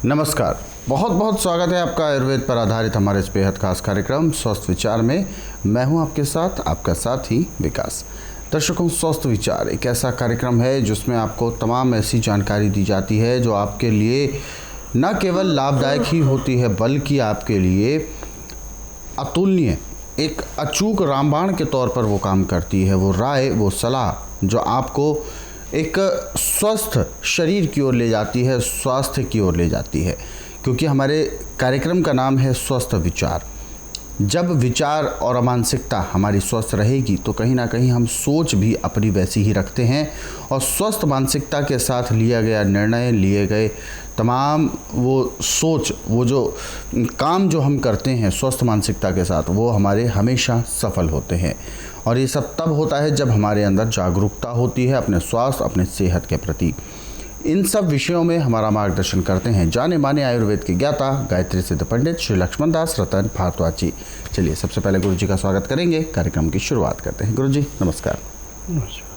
नमस्कार, बहुत बहुत स्वागत है आपका आयुर्वेद पर आधारित हमारे इस बेहद खास कार्यक्रम स्वस्थ विचार में। मैं हूं आपके साथ, आपका साथी विकास। दर्शकों, स्वस्थ विचार एक ऐसा कार्यक्रम है जिसमें आपको तमाम ऐसी जानकारी दी जाती है जो आपके लिए न केवल लाभदायक ही होती है बल्कि आपके लिए अतुलनीय, एक अचूक रामबाण के तौर पर वो काम करती है। वो राय, वो सलाह जो आपको एक स्वस्थ शरीर की ओर ले जाती है, स्वास्थ्य की ओर ले जाती है। क्योंकि हमारे कार्यक्रम का नाम है स्वस्थ विचार। जब विचार और मानसिकता हमारी स्वस्थ रहेगी तो कहीं ना कहीं हम सोच भी अपनी वैसी ही रखते हैं, और स्वस्थ मानसिकता के साथ लिया गया निर्णय, लिए गए तमाम वो सोच, वो जो काम जो हम करते हैं स्वस्थ मानसिकता के साथ, वो हमारे हमेशा सफल होते हैं। और ये सब तब होता है जब हमारे अंदर जागरूकता होती है अपने स्वास्थ्य, अपने सेहत के प्रति। इन सब विषयों में हमारा मार्गदर्शन करते हैं जाने माने आयुर्वेद के ज्ञाता, गायत्री सिद्ध पंडित श्री लक्ष्मण दास रतन भारद्वाज जी। चलिए सबसे पहले गुरु जी का स्वागत करेंगे, कार्यक्रम की शुरुआत करते हैं। गुरु जी नमस्कार। नमस्कार।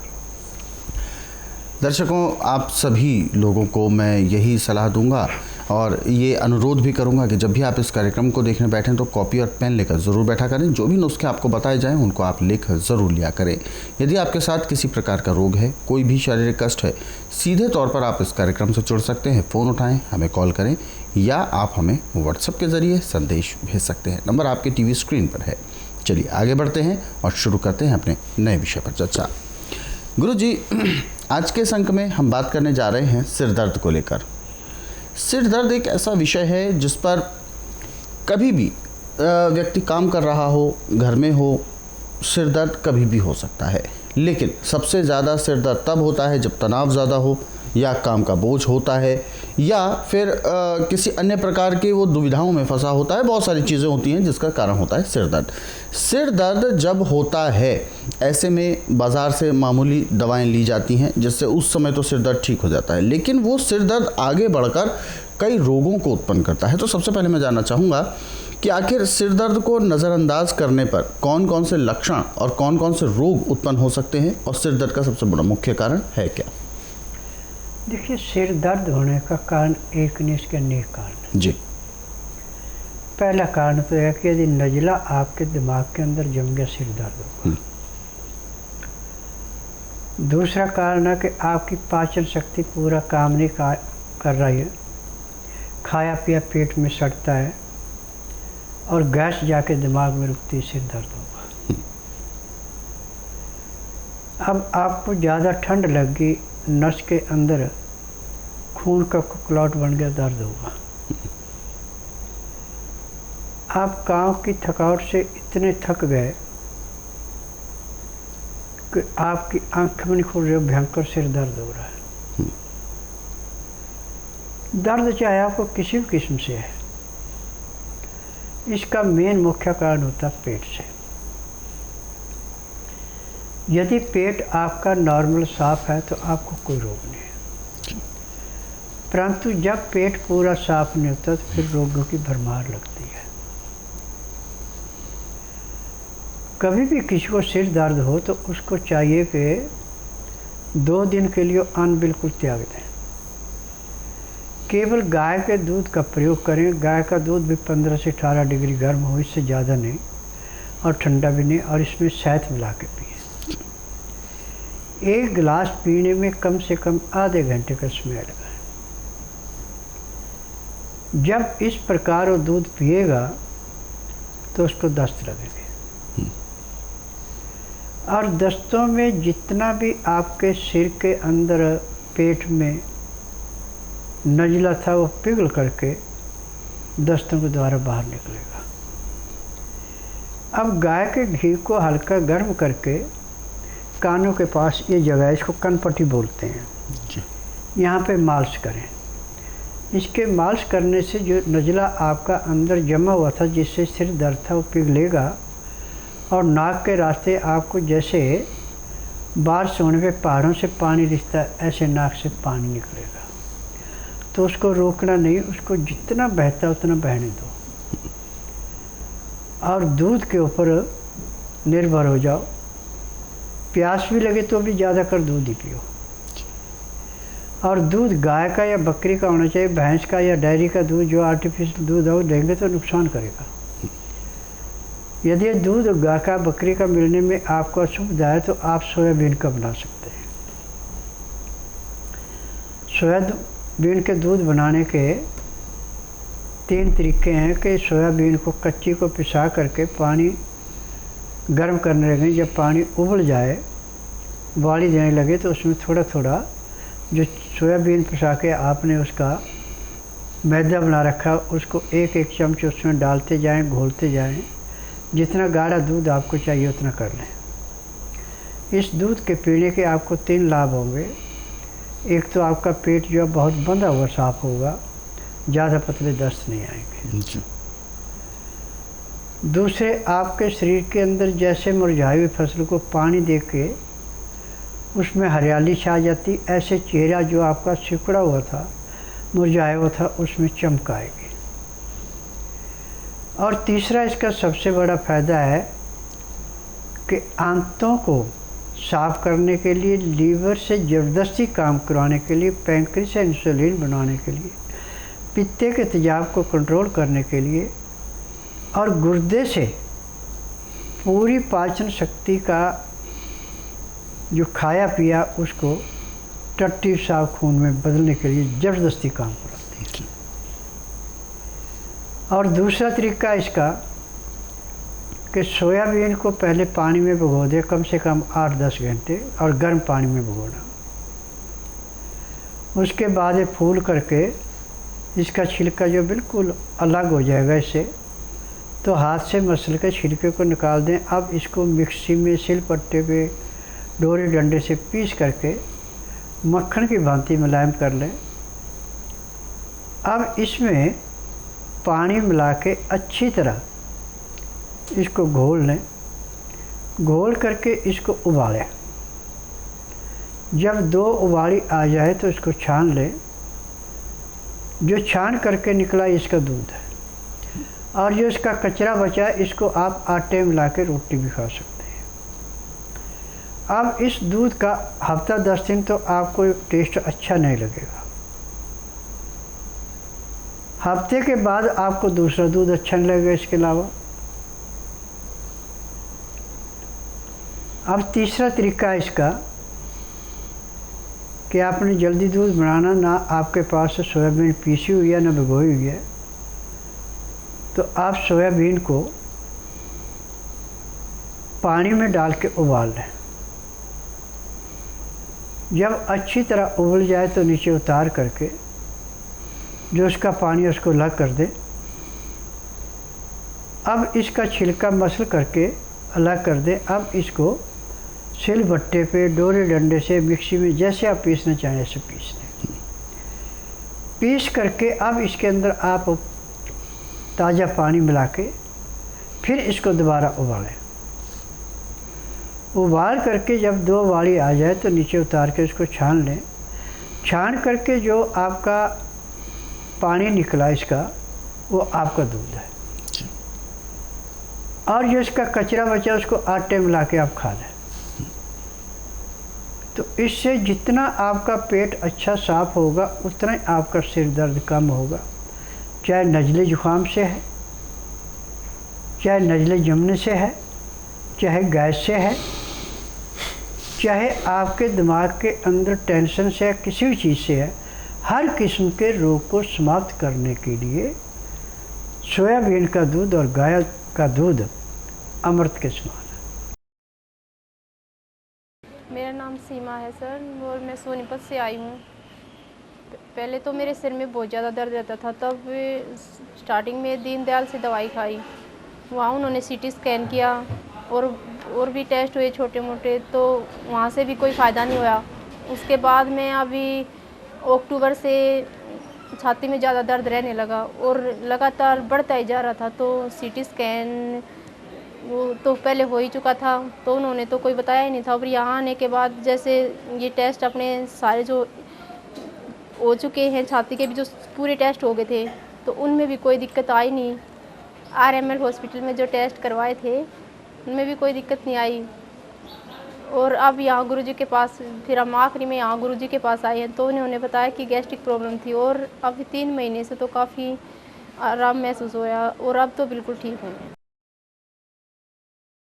दर्शकों, आप सभी लोगों को मैं यही सलाह दूंगा और ये अनुरोध भी करूंगा कि जब भी आप इस कार्यक्रम को देखने बैठें तो कॉपी और पेन लेकर ज़रूर बैठा करें। जो भी नुस्खे आपको बताए जाएं उनको आप लिख ज़रूर लिया करें। यदि आपके साथ किसी प्रकार का रोग है, कोई भी शारीरिक कष्ट है, सीधे तौर पर आप इस कार्यक्रम से जुड़ सकते हैं। फ़ोन उठाएं, हमें कॉल करें, या आप हमें व्हाट्सएप के ज़रिए संदेश भेज सकते हैं। नंबर आपके टीवी स्क्रीन पर है। चलिए आगे बढ़ते हैं और शुरू करते हैं अपने नए विषय पर चर्चा। गुरु जी, आज के इस अंक में हम बात करने जा रहे हैं सिर दर्द को लेकर। सिर दर्द एक ऐसा विषय है जिस पर कभी भी व्यक्ति काम कर रहा हो, घर में हो, सिर दर्द कभी भी हो सकता है। लेकिन सबसे ज़्यादा सिर दर्द तब होता है जब तनाव ज़्यादा हो, या काम का बोझ होता है, या फिर किसी अन्य प्रकार की वो दुविधाओं में फंसा होता है। बहुत सारी चीज़ें होती हैं जिसका कारण होता है सिर दर्द। सिर दर्द जब होता है, ऐसे में बाज़ार से मामूली दवाएं ली जाती हैं जिससे उस समय तो सिर दर्द ठीक हो जाता है, लेकिन वो सिर दर्द आगे बढ़कर कई रोगों को उत्पन्न करता है। तो सबसे पहले मैं जानना चाहूँगा कि आखिर सिर दर्द को नज़रअंदाज करने पर कौन कौन से लक्षण और कौन कौन से रोग उत्पन्न हो सकते हैं, और सिर दर्द का सबसे बड़ा मुख्य कारण है क्या? देखिए, सिर दर्द होने का कारण एक नहीं, इसके अनेक कारण जी। पहला कारण तो है कि यदि नज़ला आपके दिमाग के अंदर जम गया, सिर दर्द होगा। दूसरा कारण है कि आपकी पाचन शक्ति पूरा काम नहीं कर रही है, खाया पिया पेट में सड़ता है और गैस जाके दिमाग में रुकती है, सिर दर्द होगा। अब आपको ज़्यादा ठंड लग गई, नस के अंदर खून का क्लॉट बन गया, दर्द होगा। आप काम की थकावट से इतने थक गए कि आपकी आंख में नहीं खुल रही, भयंकर सिर दर्द हो रहा है। दर्द चाहे आपको किसी भी किस्म से है, इसका मेन मुख्य कारण होता है पेट से। यदि पेट आपका नॉर्मल साफ है तो आपको कोई रोग नहीं है, परंतु जब पेट पूरा साफ नहीं होता तो फिर रोगों की भरमार लगती है। कभी भी किसी को सिर दर्द हो तो उसको चाहिए कि 2 दिन के लिए अन्न बिल्कुल त्याग दें। केवल गाय के दूध का प्रयोग करें। गाय का दूध भी 15 से 18 डिग्री गर्म हो, इससे ज़्यादा नहीं, और ठंडा भी नहीं, और इसमें शहद मिला के पिए। 1 गिलास पीने में कम से कम आधे घंटे का समय लगाए। जब इस प्रकार वो दूध पिएगा तो उसको दस्त लगेगी, और दस्तों में जितना भी आपके सिर के अंदर पेट में नज़ला था वो पिघल करके दस्तों के द्वारा बाहर निकलेगा। अब गाय के घी को हल्का गर्म करके कानों के पास, ये जगह इसको कनपट्टी बोलते हैं, यहाँ पे मालिश करें। इसके मालिश करने से जो नज़ला आपका अंदर जमा हुआ था, जिससे सिर दर्द था, वो पिघलेगा, और नाक के रास्ते आपको जैसे बारिश होने पे पहाड़ों से पानी रिश्ता है, ऐसे नाक से पानी निकलेगा। तो उसको रोकना नहीं, उसको जितना बहता उतना बहने दो, और दूध के ऊपर निर्भर हो जाओ। प्यास भी लगे तो भी ज़्यादा कर दूध ही पियो। और दूध गाय का या बकरी का होना चाहिए, भैंस का या डेयरी का दूध जो आर्टिफिशियल दूध है वो देंगे तो नुकसान करेगा। यदि दूध गाय का बकरी का मिलने में आपको असुविधा है तो आप सोयाबीन का बना सकते हैं। सोयाबीन के दूध बनाने के 3 तरीके हैं कि सोयाबीन को कच्ची को पिसा करके पानी गर्म करने लगे, जब पानी उबल जाए उबाली देने लगे तो उसमें थोड़ा थोड़ा जो सोयाबीन पिसा के आपने उसका मैदा बना रखा उसको एक एक चम्मच उसमें डालते जाएं, घोलते जाएं। जितना गाढ़ा दूध आपको चाहिए उतना कर लें। इस दूध के पीने के आपको 3 लाभ होंगे। एक तो आपका पेट जो है बहुत बंधा हुआ साफ होगा, ज़्यादा पतले दस्त नहीं आएंगे। दूसरे, आपके शरीर के अंदर जैसे मुरझाई हुई फसल को पानी दे के उसमें हरियाली छा जाती, ऐसे चेहरा जो आपका सिकुड़ा हुआ था, मुरझाया हुआ था, उसमें चमक आएगी। और तीसरा इसका सबसे बड़ा फ़ायदा है कि आंतों को साफ करने के लिए, लीवर से ज़बरदस्ती काम करवाने के लिए, पैंक्रियास से इंसुलिन बनाने के लिए, पित्ते के तेजाब को कंट्रोल करने के लिए और गुर्दे से पूरी पाचन शक्ति का जो खाया पिया उसको टट्टी साफ खून में बदलने के लिए ज़बरदस्ती काम कराती है। और दूसरा तरीका इसका कि सोयाबीन को पहले पानी में भिगो दे कम से कम 8-10 घंटे और गर्म पानी में भिगोना। उसके बाद ये फूल करके इसका छिलका जो बिल्कुल अलग हो जाएगा इससे, तो हाथ से मसल के छिलके को निकाल दें। अब इसको मिक्सी में सिलपट्टे पे डोरी डंडे से पीस करके मक्खन की भांति मुलायम कर लें। अब इसमें पानी मिला के अच्छी तरह इसको घोल लें। घोल करके इसको उबालें। जब 2 उबाली आ जाए तो इसको छान लें। जो छान करके निकला इसका दूध है, और जो इसका कचरा बचा इसको आप आटे मिला के रोटी भी खा सकते हैं। अब इस दूध का हफ्ता 10 दिन तो आपको टेस्ट अच्छा नहीं लगेगा। हफ्ते के बाद आपको दूसरा दूध अच्छा नहीं लगेगा इसके अलावा। अब तीसरा तरीका है इसका कि आपने जल्दी दूध बनाना, ना आपके पास सोयाबीन पीसी हुई है ना भिगोई हुई है, तो आप सोयाबीन को पानी में डाल के उबाल लें। जब अच्छी तरह उबल जाए तो नीचे उतार करके जो उसका पानी उसको अलग कर दें। अब इसका छिलका मसल करके अलग कर दें। अब इसको सिलबट्टे पे डोरे डंडे से मिक्सी में जैसे आप पीसना चाहें ऐसे पीस लें। पीस करके अब इसके अंदर आप ताज़ा पानी मिला के फिर इसको दोबारा उबालें। उबाल करके जब 2 उबाली आ जाए तो नीचे उतार के इसको छान लें। छान करके जो आपका पानी निकला इसका वो आपका दूध है, और जो इसका कचरा बचा उसको आटे मिला के आप खा लें। तो इससे जितना आपका पेट अच्छा साफ होगा उतना ही आपका सिर दर्द कम होगा। चाहे नज़ले ज़ुकाम से है, चाहे नज़ले जमने से है, चाहे गैस से है, चाहे आपके दिमाग के अंदर टेंशन से है, किसी भी चीज़ से है, हर किस्म के रोग को समाप्त करने के लिए सोयाबीन का दूध और गाय का दूध अमृत के समान है। मेरा नाम सीमा है सर, और मैं सोनीपत से आई हूँ। पहले तो मेरे सिर में बहुत ज़्यादा दर्द रहता था, तब स्टार्टिंग में दीनदयाल से दवाई खाई। वहाँ उन्होंने सीटी स्कैन किया और भी टेस्ट हुए छोटे मोटे, तो वहाँ से भी कोई फ़ायदा नहीं हुआ। उसके बाद में अभी अक्टूबर से छाती में ज़्यादा दर्द रहने लगा और लगातार बढ़ता ही जा रहा था। तो सीटी स्कैन वो तो पहले हो ही चुका था, तो उन्होंने तो कोई बताया ही नहीं था। और यहाँ आने के बाद जैसे ये टेस्ट अपने सारे जो हो चुके हैं, छाती के भी जो पूरे टेस्ट हो गए थे, तो उनमें भी कोई दिक्कत आई नहीं। RML हॉस्पिटल में जो टेस्ट करवाए थे उनमें भी कोई दिक्कत नहीं आई। और अब यहाँ गुरुजी के पास, फिर हम आखिरी में यहाँ गुरुजी के पास आए हैं तो उन्होंने बताया कि गैस्ट्रिक प्रॉब्लम थी और अभी 3 महीने से तो काफ़ी आराम महसूस होया और अब तो बिल्कुल ठीक हूँ मैं।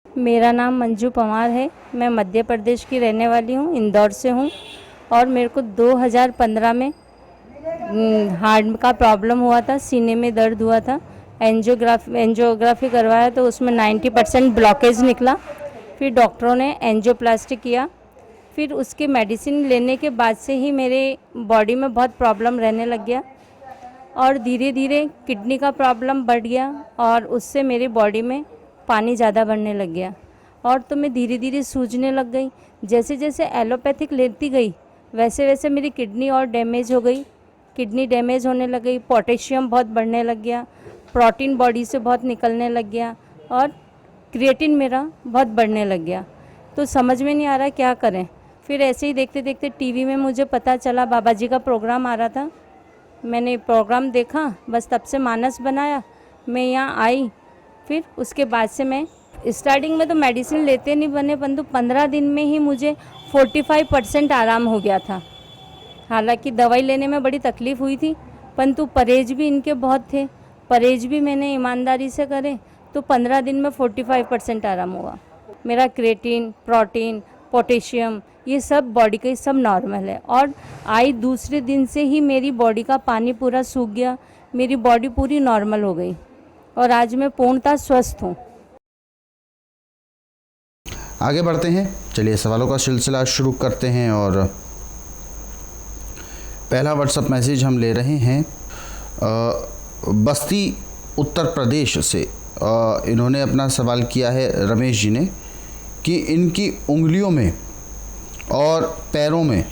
मेरा नाम मंजू पवार है। मैं मध्य प्रदेश की रहने वाली हूँ, इंदौर से हूँ। और मेरे को 2015 में हार्ट का प्रॉब्लम हुआ था, सीने में दर्द हुआ था। एंजियोग्राफी करवाया तो उसमें 90% ब्लॉकेज निकला। फिर डॉक्टरों ने एंजियोप्लास्टी किया। फिर उसके मेडिसिन लेने के बाद से ही मेरे बॉडी में बहुत प्रॉब्लम रहने लग गया और धीरे धीरे किडनी का प्रॉब्लम बढ़ गया और उससे मेरी बॉडी में पानी ज़्यादा बढ़ने लग गया और तो मैं धीरे धीरे सूजने लग गई। जैसे जैसे एलोपैथिक लेती गई वैसे वैसे मेरी किडनी और डैमेज हो गई, किडनी डैमेज होने लग गई, पोटेशियम बहुत बढ़ने लग गया, प्रोटीन बॉडी से बहुत निकलने लग गया और क्रिएटिन मेरा बहुत बढ़ने लग गया। तो समझ में नहीं आ रहा क्या करें। फिर ऐसे ही देखते देखते टीवी में मुझे पता चला, बाबा जी का प्रोग्राम आ रहा था। मैंने प्रोग्राम देखा, बस तब से मानस बनाया, मैं यहाँ आई। फिर उसके बाद से मैं स्टार्टिंग में तो मेडिसिन लेते नहीं बने, परंतु 15 दिन में ही मुझे 45% आराम हो गया था। हालांकि दवाई लेने में बड़ी तकलीफ़ हुई थी, परंतु परहेज भी इनके बहुत थे, परहेज भी मैंने ईमानदारी से करे तो 15 दिन में 45% आराम हुआ। मेरा क्रिएटिन, प्रोटीन, पोटेशियम ये सब बॉडी का सब नॉर्मल है और आई दूसरे दिन से ही मेरी बॉडी का पानी पूरा सूख गया, मेरी बॉडी पूरी नॉर्मल हो गई और आज मैं पूर्णतः स्वस्थ हूँ। आगे बढ़ते हैं, चलिए सवालों का सिलसिला शुरू करते हैं और पहला व्हाट्सएप मैसेज हम ले रहे हैं बस्ती उत्तर प्रदेश से। इन्होंने अपना सवाल किया है रमेश जी ने कि इनकी उंगलियों में और पैरों में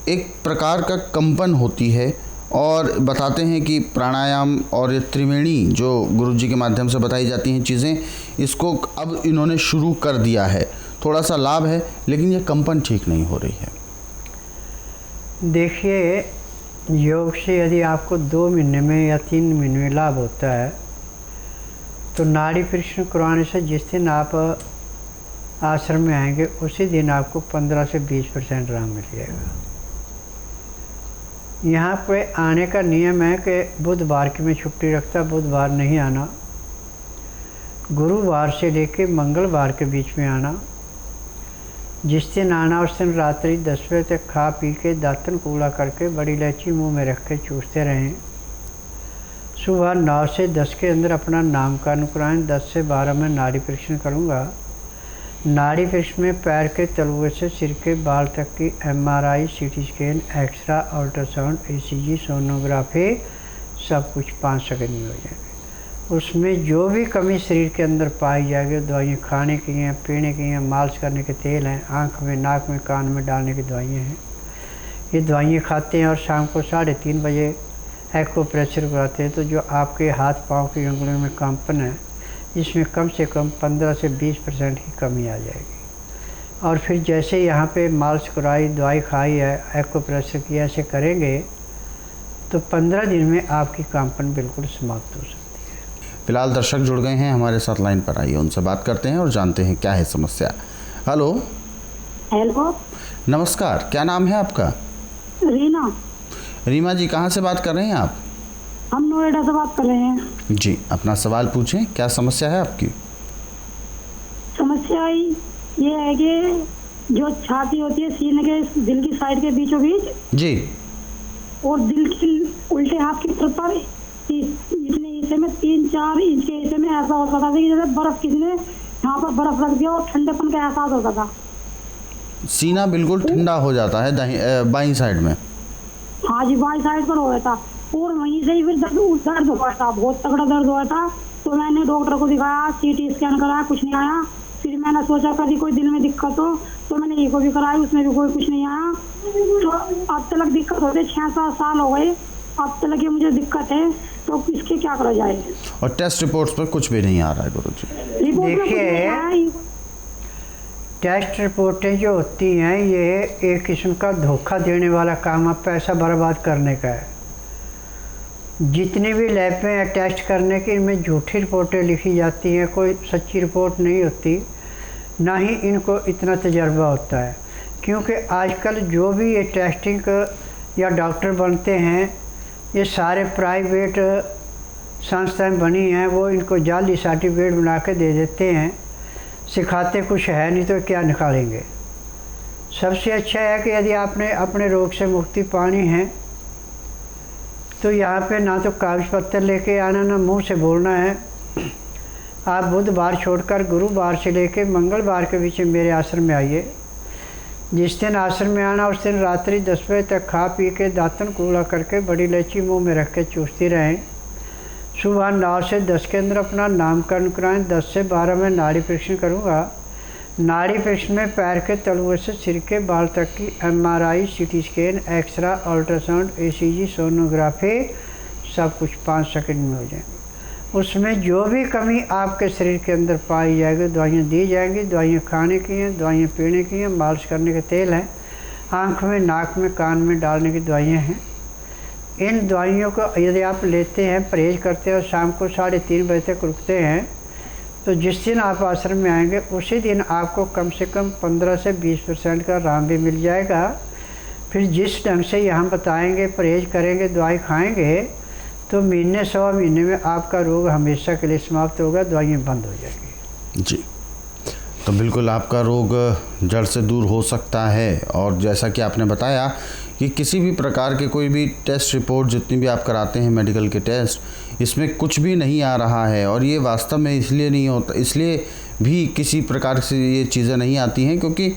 एक प्रकार का कंपन होती है और बताते हैं कि प्राणायाम और ये त्रिवेणी जो गुरुजी के माध्यम से बताई जाती हैं चीज़ें, इसको अब इन्होंने शुरू कर दिया है। थोड़ा सा लाभ है लेकिन ये कंपन ठीक नहीं हो रही है। देखिए, योग से यदि आपको 2 महीने में या 3 महीने में लाभ होता है तो नाड़ी परीक्षण करवाने से जिस दिन आप आश्रम में आएंगे उसी दिन आपको 15 से 20% आराम मिल जाएगा। यहाँ पे आने का नियम है कि बुधवार की मैं छुट्टी रखता, बुधवार नहीं आना, गुरुवार से लेके मंगलवार के बीच में आना। जिस दिन आना उस दिन रात्रि 10 बजे तक खा पी के दातन कूड़ा करके बड़ी इलायची मुंह में रख के चूसते रहें। सुबह 9 से 10 के अंदर अपना नामकरण कराएं। 10 से 12 में नाड़ी परीक्षण करूँगा। नाड़ी परीक्षण में पैर के तलुए से सिर के बाल तक की MRI, CT scan, x ray, ultrasound, ECG, sonography सब कुछ 5 सेकंड में हो जाएगा। उसमें जो भी कमी शरीर के अंदर पाई जाएगी, दवाइयाँ खाने की हैं, पीने की हैं, मालिश करने के तेल हैं, आँख में, नाक में, कान में डालने की दवाइयाँ हैं, ये दवाइयाँ खाते हैं और शाम को 3:30 बजे एक्को प्रेशर कराते हैं। तो जो आपके हाथ पाँव की उंगलियों में कंपन है इसमें कम से कम 15 से 20% की कमी आ जाएगी। और फिर जैसे यहाँ पे मालिश कराई, दवाई खाई है, एक्को प्रेशर किया, ऐसे करेंगे तो 15 दिन में आपकी कंपन बिल्कुल समाप्त हो सकती है। फिलहाल दर्शक जुड़ गए हैं हमारे साथ लाइन पर, आइए उनसे बात करते हैं और जानते हैं क्या है समस्या। हेलो। हेलो, नमस्कार, क्या नाम है आपका? रीना। रीमा जी, कहाँ से बात कर रहे हैं आप? हम नोएडा से बात कर रहे हैं जी, अपना सवाल पूछें, क्या समस्या है आपकी? समस्या ये है कि जो छाती होती है सीने के दिल की साइड के बीचों बीच जी, और दिल की उल्टे हाथ की तरफ पर इतने हिस्से में 3-4 इंच के हिस्से में ऐसा होता था कि जैसे बर्फ किसी ने यहाँ पर बर्फ रख दिया और ठंडेपन का एहसास होता था। सीना बिल्कुल ठंडा हो जाता है बाईं साइड में? हाँ जी, बाईं साइड पर हो गया था और वहीं से ही फिर दर्द हुआ था, बहुत तगड़ा दर्द हुआ था। तो मैंने डॉक्टर को दिखाया, CT स्कैन कराया, कुछ नहीं आया। फिर मैंने सोचा कभी कोई दिल में दिक्कत हो तो मैंने ईको भी कराई, उसमें भी कोई कुछ नहीं आया। तो अब तक दिक्कत होते 6-7 साल हो गए, अब तक ये मुझे दिक्कत है, तो इसके क्या करा जाए? और टेस्ट रिपोर्ट्स पर कुछ भी नहीं आ रहा है गुरुजी? देखिए, टेस्ट रिपोर्टें जो होती हैं ये एक किस्म का धोखा देने वाला काम है, पैसा बर्बाद करने का है। जितनी भी लैब में टेस्ट करने की, इनमें झूठी रिपोर्टें लिखी जाती हैं, कोई सच्ची रिपोर्ट नहीं होती। ना ही इनको इतना तजर्बा होता है, क्योंकि आजकल जो भी ये टेस्टिंग या डॉक्टर बनते हैं ये सारे प्राइवेट संस्थाएं बनी हैं, वो इनको जाली सर्टिफिकेट बना के दे देते हैं, सिखाते कुछ है नहीं तो क्या निकालेंगे। सबसे अच्छा है कि यदि आपने अपने रोग से मुक्ति पानी है तो यहाँ पे ना तो कागज पत्तर लेके आना, ना मुंह से बोलना है। आप बुधवार छोड़कर गुरुवार से लेके मंगलवार के बीच मेरे आश्रम में आइए। जिस दिन आश्रम में आना उस दिन रात्रि 10 बजे तक खा पी के दातन कूड़ा करके बड़ी इलायची मुंह में रख के चूसती रहें। सुबह 9 से 10 के अंदर अपना नामकरण कराएं। 10 से 12 में नाड़ी परीक्षण करूँगा। नाड़ी परीक्षण में पैर के तलुए से सिर के बाल तक की MRI, CT scan, x ray, ultrasound, ECG, sonography सब कुछ 5 सेकंड में हो जाएंगे। उसमें जो भी कमी आपके शरीर के अंदर पाई जाएगी दवाइयाँ दी जाएंगी। दवाइयाँ खाने की हैं, दवाइयाँ पीने की हैं, मालिश करने के तेल हैं, आँख में, नाक में, कान में डालने की दवाइयाँ हैं। इन दवाइयों को यदि आप लेते हैं, परहेज करते हैं और शाम को 3:30 बजे तक रुकते हैं तो जिस दिन आप आश्रम में आएंगे उसी दिन आपको कम से कम 15 से 20% का आराम भी मिल जाएगा। फिर जिस ढंग से यहाँ बताएंगे, परहेज करेंगे, दवाई खाएंगे तो महीने 1.25 महीने में आपका रोग हमेशा के लिए समाप्त होगा, दवाइयाँ बंद हो जाएंगी। जी, तो बिल्कुल आपका रोग जड़ से दूर हो सकता है। और जैसा कि आपने बताया कि किसी भी प्रकार के कोई भी टेस्ट रिपोर्ट जितनी भी आप कराते हैं मेडिकल के टेस्ट, इसमें कुछ भी नहीं आ रहा है। और ये वास्तव में इसलिए नहीं होता, इसलिए भी किसी प्रकार से ये चीज़ें नहीं आती हैं क्योंकि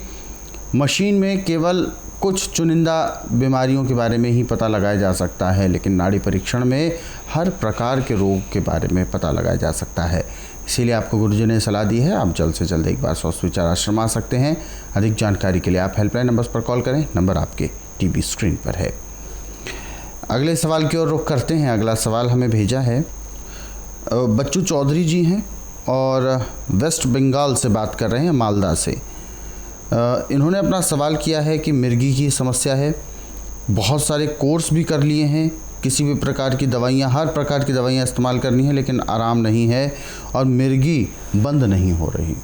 मशीन में केवल कुछ चुनिंदा बीमारियों के बारे में ही पता लगाया जा सकता है, लेकिन नाड़ी परीक्षण में हर प्रकार के रोग के बारे में पता लगाया जा सकता है। इसीलिए आपको गुरुजी ने सलाह दी है आप जल्द से जल्द एक बार स्वस्थ विचार आश्रम आ सकते हैं। अधिक जानकारी के लिए आप हेल्पलाइन नंबर्स पर कॉल करें, नंबर आपके टीवी स्क्रीन पर है। अगले सवाल की ओर रुख करते हैं। अगला सवाल हमें भेजा है बच्चू चौधरी जी हैं और वेस्ट बंगाल से बात कर रहे हैं, मालदा से। इन्होंने अपना सवाल किया है कि मिर्गी की समस्या है, बहुत सारे कोर्स भी कर लिए हैं, किसी भी प्रकार की दवाइयाँ, हर प्रकार की दवाइयाँ इस्तेमाल करनी है लेकिन आराम नहीं है और मिर्गी बंद नहीं हो रही।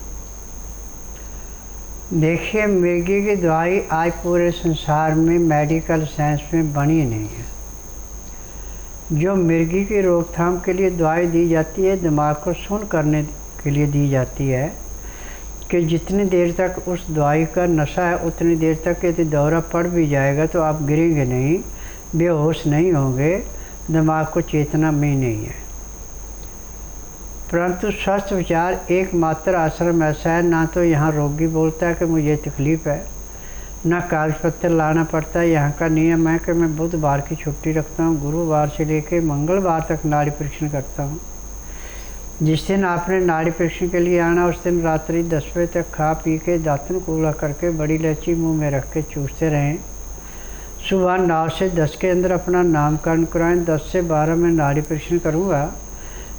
देखिए, मिर्गी की दवाई आज पूरे संसार में मेडिकल साइंस में बनी नहीं है। जो मिर्गी की रोकथाम के लिए दवाई दी जाती है, दिमाग को सुन्न करने के लिए दी जाती है कि जितनी देर तक उस दवाई का नशा है उतनी देर तक यदि दौरा पड़ भी जाएगा तो आप गिरेंगे नहीं, बेहोश नहीं होंगे, दिमाग को चेतना में नहीं है। परंतु स्वस्थ विचार एकमात्र आश्रम ऐसा है, ना तो यहाँ रोगी बोलता है कि मुझे तकलीफ़ है, ना कागज पत्तर लाना पड़ता है। यहाँ का नियम है कि मैं बुधवार की छुट्टी रखता हूँ, गुरुवार से लेकर मंगलवार तक नाड़ी परीक्षण करता हूँ। जिस दिन आपने नाड़ी परीक्षण के लिए आना उस दिन रात्रि 10 बजे तक खा पी के दातन कूड़ा करके बड़ी इलायची मुँह में रख के चूसते रहें। सुबह 9 से 10 के अंदर अपना नामकरण कराएं। 10 से 12 में नाड़ी परीक्षण करूँगा।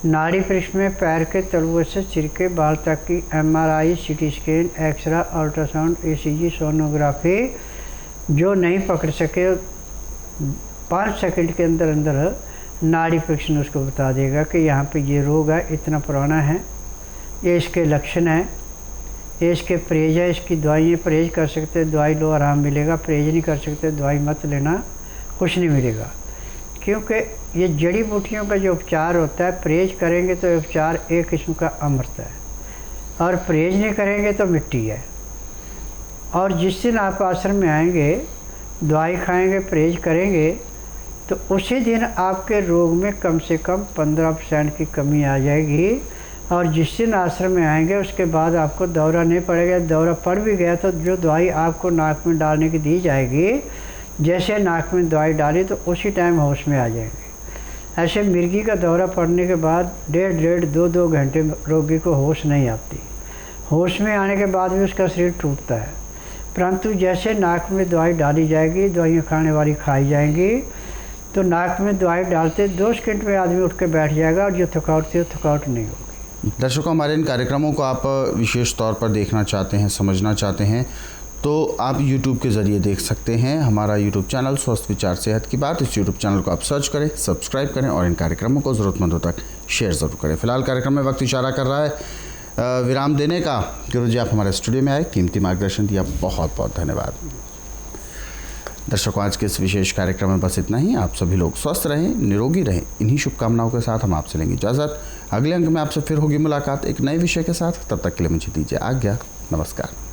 नाड़ी परीक्षण में पैर के तलुए से सिर के बाल तक की MRI, CT scan, x ray, ultrasound, ECG, sonography जो नहीं पकड़ सके 5 सेकंड के अंदर अंदर नाड़ी परीक्षण उसको बता देगा कि यहाँ पे ये रोग है, इतना पुराना है, ये इसके लक्षण हैं, ये इसके परहेज है, इसकी दवाइयाँ परहेज कर सकते हैं, दवाई लो आराम मिलेगा, परहेज नहीं कर सकते दवाई मत लेना, कुछ नहीं मिलेगा। क्योंकि ये जड़ी बूटियों का जो उपचार होता है, परहेज करेंगे तो उपचार एक किस्म का अमृत है और परहेज नहीं करेंगे तो मिट्टी है। और जिस दिन आप आश्रम में आएंगे, दवाई खाएंगे, परहेज करेंगे तो उसी दिन आपके रोग में कम से कम 15% की कमी आ जाएगी। और जिस दिन आश्रम में आएंगे उसके बाद आपको दौरा नहीं पड़ेगा। दौरा पड़ भी गया तो जो दवाई आपको नाक में डालने की दी जाएगी, जैसे नाक में दवाई डाली तो उसी टाइम होश में आ जाएंगे। ऐसे मिर्गी का दौरा पड़ने के बाद 1.5 2 घंटे रोगी को होश नहीं आती। होश में आने के बाद भी उसका शरीर टूटता है। परंतु जैसे नाक में दवाई डाली जाएगी, दवाइयाँ खाने वाली खाई जाएंगी, तो नाक में दवाई डालते 2 सेकंड में आदमी उठ के बैठ जाएगा और जो थकावट थी वो थकावट नहीं होगी। दर्शकों, हमारे इन कार्यक्रमों को आप विशेष तौर पर देखना चाहते हैं, समझना चाहते हैं तो आप YouTube के ज़रिए देख सकते हैं। हमारा YouTube चैनल स्वस्थ विचार सेहत की बात, इस YouTube चैनल को आप सर्च करें, सब्सक्राइब करें और इन कार्यक्रमों को ज़रूरतमंदों तक शेयर ज़रूर करें। फिलहाल कार्यक्रम में वक्त इशारा कर रहा है विराम देने का। गुरु जी, आप हमारे स्टूडियो में आए, कीमती मार्गदर्शन दिया, बहुत बहुत धन्यवाद। दर्शकों, आज के इस विशेष कार्यक्रम में बस इतना ही। आप सभी लोग स्वस्थ रहें, निरोगी रहें, इन्हीं शुभकामनाओं के साथ हम आपसे लेंगे इजाज़त। अगले अंक में आपसे फिर होगी मुलाकात एक नए विषय के साथ। तब तक के लिए मुझे दीजिए आज्ञा। नमस्कार।